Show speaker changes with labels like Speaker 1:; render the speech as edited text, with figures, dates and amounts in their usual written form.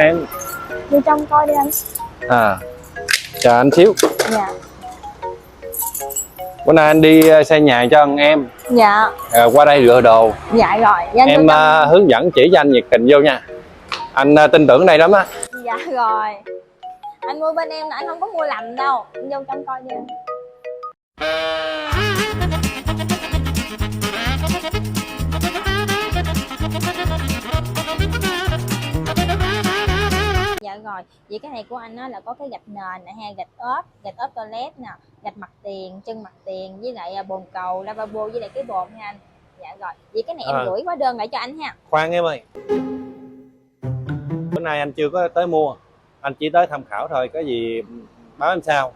Speaker 1: Em
Speaker 2: Vô trong coi đi anh.
Speaker 1: à, chờ anh xíu.
Speaker 2: Dạ.
Speaker 1: Bữa nay anh đi xây nhà cho anh em.
Speaker 2: Dạ.
Speaker 1: Qua đây rửa đồ.
Speaker 2: Dạ rồi. Dạ,
Speaker 1: Em hướng dẫn chỉ cho anh nhiệt tình vô nha. Anh tin tưởng đây lắm á.
Speaker 2: dạ rồi. Anh mua bên em là anh không có mua lầm đâu. Anh vô trong coi đi anh. Dạ rồi, vậy cái này của anh á là có cái gạch nền nè ha, gạch ốp toilet nè, gạch mặt tiền, chân mặt tiền với lại bồn cầu, lavabo với lại cái bồn nha anh. Dạ rồi, vậy cái này em gửi hóa đơn lại cho anh ha.
Speaker 1: Khoan em ơi. Bữa nay anh chưa có tới mua, anh chỉ tới tham khảo thôi, có gì báo em sau.